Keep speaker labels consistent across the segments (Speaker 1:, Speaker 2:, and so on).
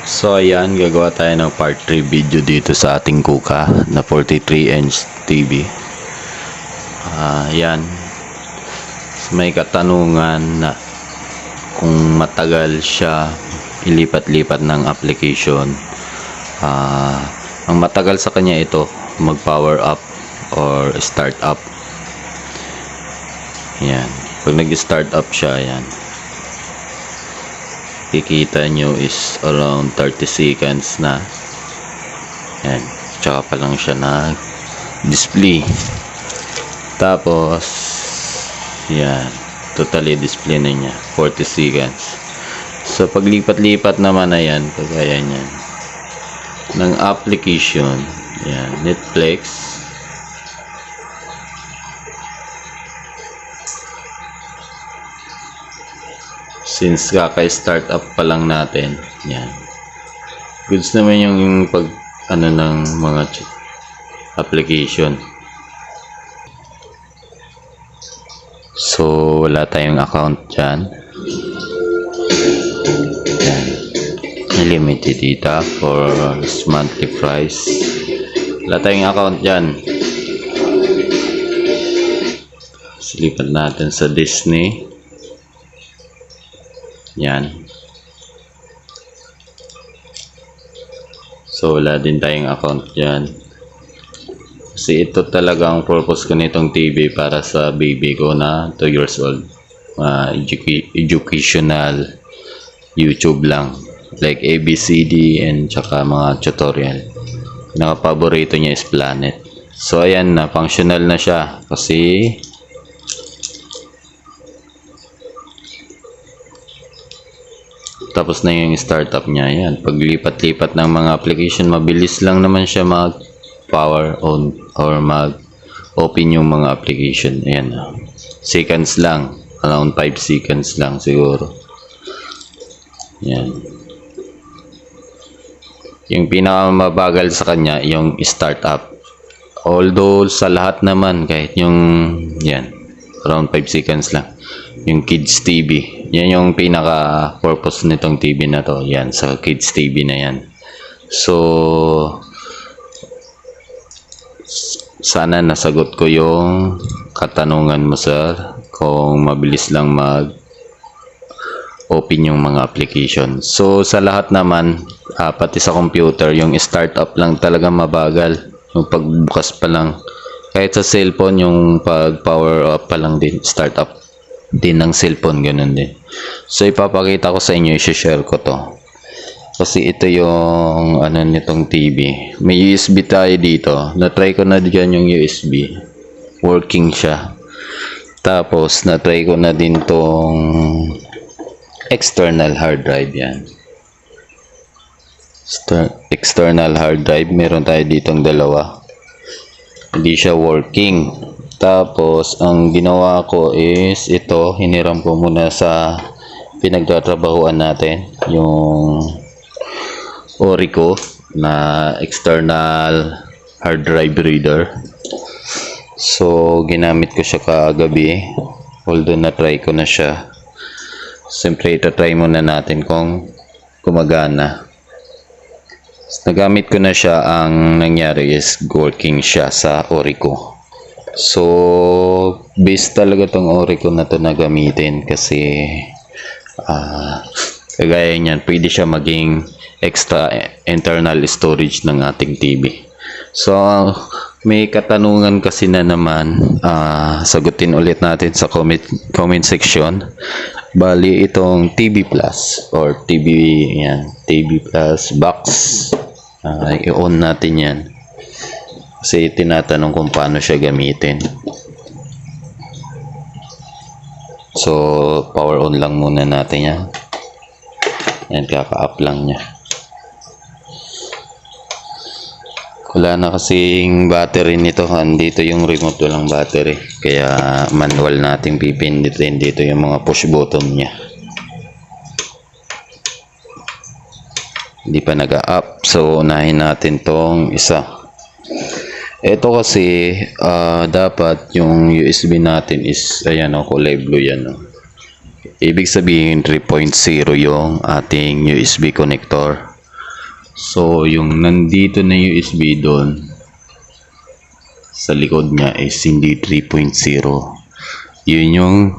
Speaker 1: So ayan, gagawa tayo ng part 3 video dito sa ating Kuka na 43-inch TV. Ayan, may katanungan na kung matagal siya ilipat-lipat ng application. Ang matagal sa kanya ito, mag power up or start up. Ayan, pag nag-start up siya, ayan, kikita nyo is around 30 seconds na. Yan, tsaka pa lang siya nag display. Tapos yan, totally display na niya 40 seconds. So paglipat-lipat naman na yan, kagaya niyan ng application, yan, Netflix, since kaka-start up pa lang natin, yan, goods naman yung pag ng mga application. So wala tayong account dyan, yan, limited data for monthly price, wala tayong account dyan. Silipat natin sa Disney. Yan. So wala din tayong account dyan. Kasi ito talaga ang purpose ko nitong TV, para sa baby ko na 2 years old. Educational YouTube lang. Like ABCD and tsaka mga tutorial. Pinaka-paborito niya is Planet. So ayan na, functional na siya. Kasi tapos na yung startup niya. Yan, paglipat-lipat ng mga application, mabilis lang naman siya mag power on or mag open yung mga application. Ayan, seconds lang, around 5 seconds lang siguro. Yan, yung pinakamabagal sa kanya yung startup, although sa lahat naman, kahit yung yan, around 5 seconds lang. Yung Kids TV, yan yung pinaka purpose nitong TV na to. Yan, sa Kids TV na yan. So sana nasagot ko yung katanungan mo, sir, kung mabilis lang mag open yung mga application. So sa lahat naman, pati sa computer, yung startup lang talaga mabagal, yung pagbukas pa lang. Kahit sa cellphone, yung pag power up pa lang din, startup din ng cellphone, ganun din. So ipapakita ko sa inyo, i-share ko to kasi ito yung nitong TV. May USB tayo dito, na-try ko na dyan yung USB, working siya. Tapos na-try ko na din tong external hard drive. Yan, external hard drive, meron tayo ditong dalawa, hindi siya working. Tapos ang ginawa ko is ito, hiniram ko muna sa pinagtatrabahuan natin, yung Orico na external hard drive reader. So ginamit ko siya kagabi, although na-try ko na siya. Siyempre ita-try muna natin kung gumagana. Nagamit ko na siya, ang nangyari is working siya sa Orico. So base talaga tong Orico na to na gamitin, kasi kagaya niyan, pwede siya maging extra internal storage ng ating TV. So may katanungan kasi na naman, sagutin ulit natin sa comment section. Bali itong TV Plus or TV, yan, TV Plus box, i-on natin yan. Kasi tinatanong kung paano siya gamitin. So power on lang muna natin yan. Yan, kaka-up lang niya. Wala na kasing battery nito. Andito yung remote, walang battery. Kaya manual nating pipindutin dito yung mga push button niya. Hindi pa nag-up. So unahin natin tong isa. Ito kasi dapat yung USB natin is ayan, kulay blue yan. Ibig sabihin 3.0 yung ating USB connector. So, yung nandito na USB doon, sa likod niya is hindi 3.0. Yun yung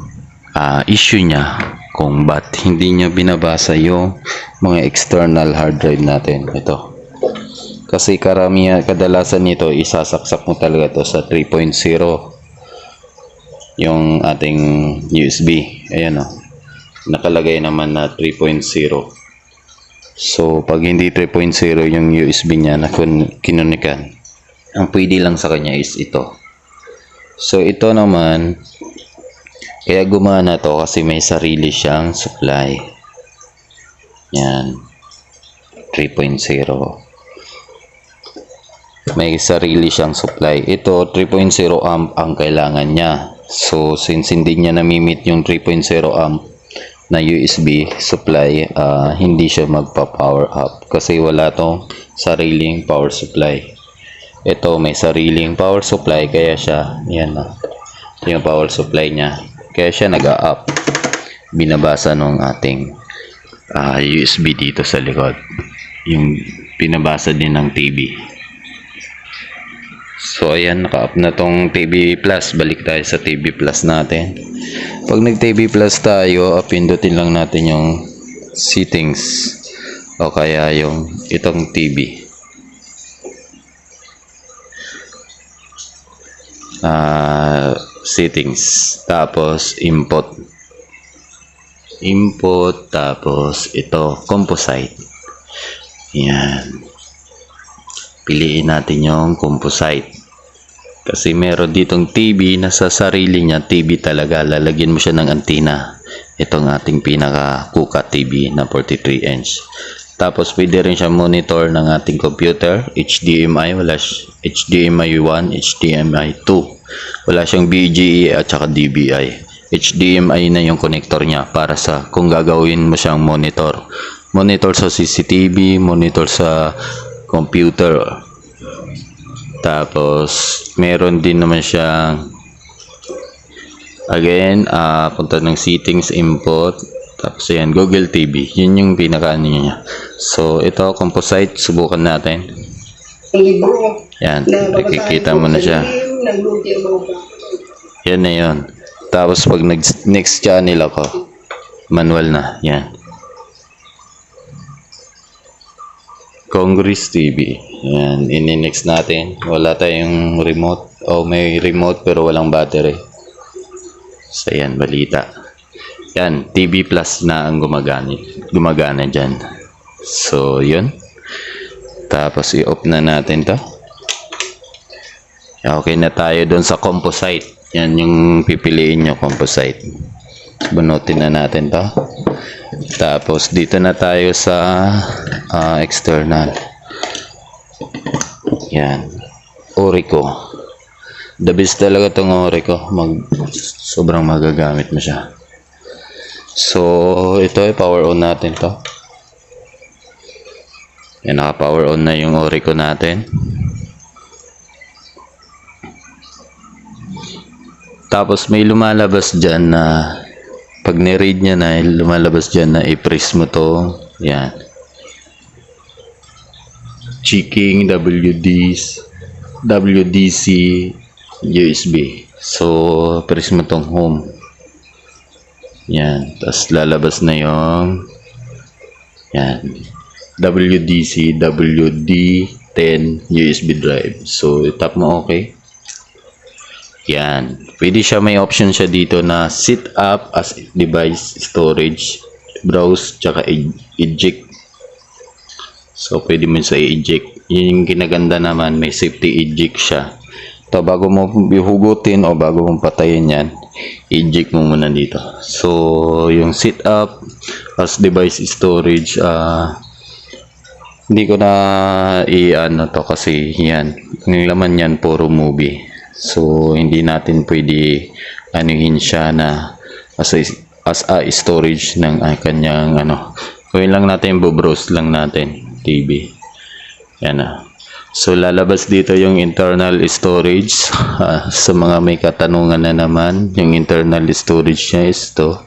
Speaker 1: issue niya kung ba't hindi niya binabasa yung mga external hard drive natin. Ito. Kasi kadalasan nito, isasaksak mo talaga to sa 3.0 yung ating USB. Ayan o. Nakalagay naman na 3.0. So, pag hindi 3.0 yung USB niya na kinunikan, ang pwede lang sa kanya is ito. So, ito naman, kaya gumana to kasi may sarili siyang supply. Yan. 3.0. May sarili siyang supply. Ito, 3.0 amp ang kailangan niya. So, since hindi niya namimit yung 3.0 amp na USB supply, hindi siya magpa-power up kasi wala tong sariling power supply. Ito may sariling power supply kaya siya, yan na, yung power supply niya, kaya siya nag-a-up. Binabasa nung ating USB dito sa likod, yung pinabasa din ng TV. So ayan, naka-up na tong TV Plus. Balik tayo sa TV Plus natin. Pag nag TV Plus tayo, pindutin lang natin yung settings o kaya yung itong TV. Settings, tapos input, tapos ito composite. Yan, piliin natin yung composite kasi meron ditong TV na sa sarili niya TV talaga, lalagyan mo siya ng antenna. Itong ating pinaka Kuka TV na 43 inch. Tapos pwede rin siya monitor ng ating computer, HDMI, wala HDMI 1, HDMI 2. Wala siyang BGA at saka DVI. HDMI na yung connector niya para sa kung gagawin mo siyang monitor. Monitor sa CCTV, monitor sa computer. Tapos meron din naman siyang again, punta ng settings, input. Tapos yan, Google TV. Yun yung pinaka-ano niya. So, ito, composite. Subukan natin. Yan, nakikita mo na siya. Yan na yun. Tapos, pag next channel ako, manual na. Yan. Congress TV. Yan, ini-next natin. Wala tayong remote. O, may remote pero walang battery. So, yan, balita. Yan, TV Plus na ang gumagana dyan. So, yun. Tapos, i-off na natin to. Okay na tayo doon sa composite. Yan yung pipiliin nyo, composite. Bunutin na natin to. Tapos, dito na tayo sa external. Yan. Orico. The best talaga itong Orico. Sobrang magagamit mo siya. So, ito ay power on natin to. Yan, naka-power on na yung Orico natin. Tapos may lumalabas dyan na pag ni-read niya na, lumalabas dyan na i-press mo to. Yan. Checking WDC USB. So, press mo tong home. Yan. Tapos lalabas na yung yan. WD10 USB drive. So, tap mo okay. Yan. Pwede siya, may option siya dito na set up as device storage, browse, tsaka eject. So, pwede mo sa eject. Yun yung kinaganda naman, may safety eject siya. Ito, bago mo bihugutin o bago mo patayin yan, eject mo muna dito. So, yung set up as device storage, hindi ko na i-ano to kasi yan, yung laman yan puro movie. So, hindi natin pwede anuhin siya na as a storage ng kanyang ano. Gawin lang natin, bubrowse lang natin TV. Yan na. So, lalabas dito yung internal storage. Sa mga may katanungan na naman, yung internal storage niya is to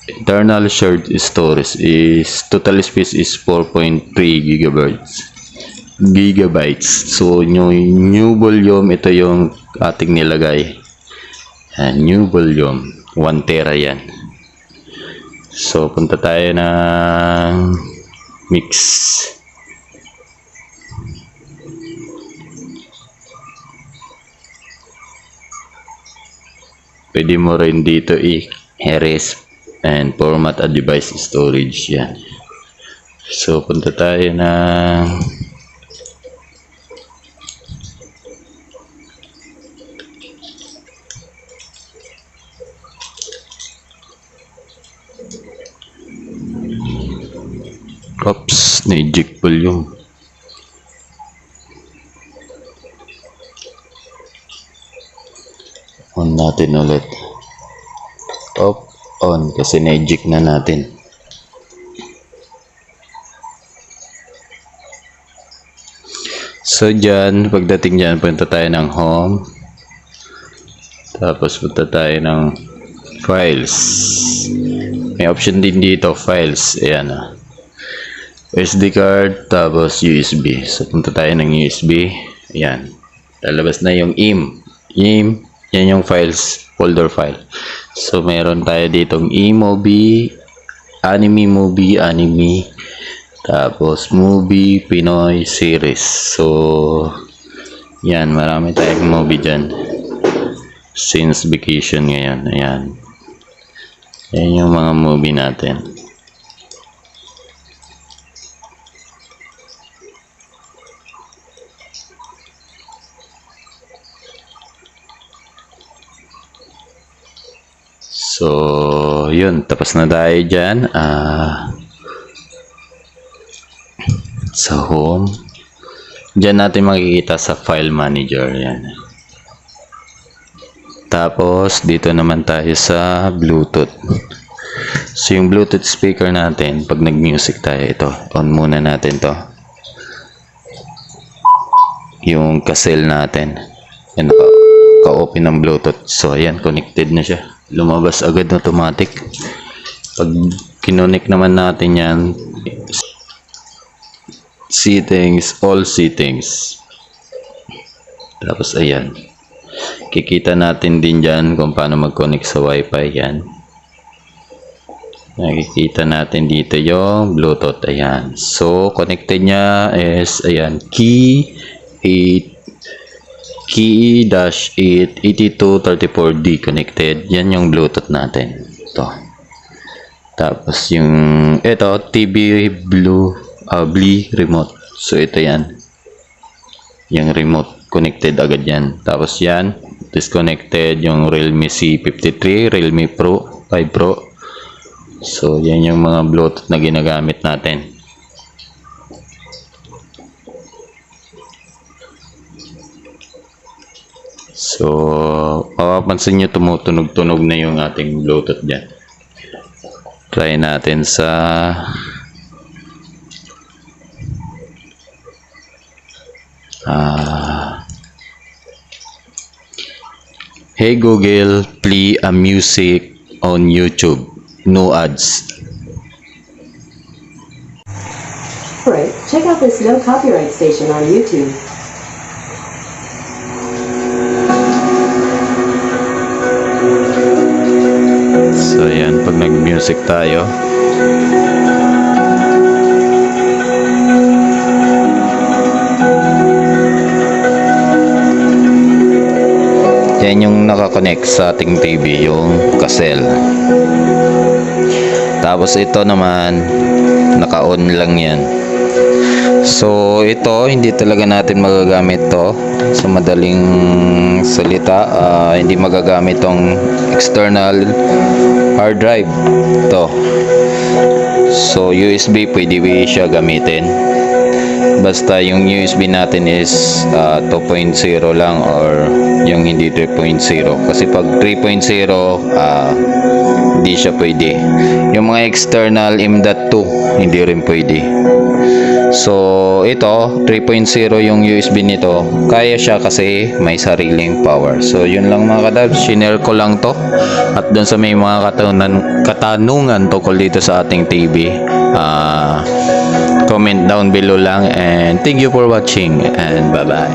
Speaker 1: internal shared storage is total space is 4.3 gigabytes. So new volume, ito yung ating nilagay. New volume 1 tera yan. So punta tayo ng mix. Pwede mo rin dito erase and format a device storage yan. So punta tayo ng oops, na-eject volume. On natin ulit. On kasi na-eject na natin. So dyan, pagdating dyan, punta tayo ng home. Tapos punta tayo ng files. May option din dito, files. Ayan o. SD card, tapos USB. So punta tayo ng USB. Ayan. Lalabas na yung IM. Yan yung files, folder file. So meron tayo ditong eMovie, anime, tapos movie, Pinoy series. So yan, marami tayong movie dyan since vacation ngayon. Ayan, yan yung mga movie natin. So, yun. Tapos na tayo dyan. Sa home. Dyan natin makikita sa file manager. Yan. Tapos, dito naman tayo sa Bluetooth. So, yung Bluetooth speaker natin, pag nag-music tayo, ito. On muna natin to. Yung kasel natin. Yan, ka-open ng Bluetooth. So, ayan. Connected na siya. Lumabas agad automatic. Pag kinonek naman natin yan, settings, all settings. Tapos ayan, kikita natin din dyan kung paano mag-connect sa wifi. Yan, nakikita natin dito yung Bluetooth. Ayan, so connected nya is ayan, key 8234D connected. Yan yung Bluetooth natin. Ito. Tapos yung ito, TV Blue remote. So ito yan. Yung remote connected agad yan. Tapos yan, disconnected yung Realme C53, Realme Pro 5 Pro. So yan yung mga Bluetooth na ginagamit natin. So, mapapansin nyo tumutunog-tunog na yung ating Bluetooth dyan. Try natin sa Hey Google, play a music on YouTube. No ads.
Speaker 2: Alright, check out this no copyright station on YouTube.
Speaker 1: So yan, pag nag-music tayo, yan yung nakakonect sa ating TV, yung kasel. Tapos ito naman, naka-on lang yan. So ito, hindi talaga natin magagamit to sa madaling salita. Hindi magagamit tong external hard drive to. So USB pwede siya gamitin. basta yung USB natin is 2.0 lang or yung hindi 3.0. Kasi pag 3.0 hindi siya pwede. Yung mga external M.2 hindi rin pwede. So ito 3.0 yung USB nito, kaya siya kasi may sariling power. So yun lang mga kadabs, shinare ko lang to. At dun sa may mga katanungan tungkol dito sa ating TV, comment down below lang, and thank you for watching and bye bye.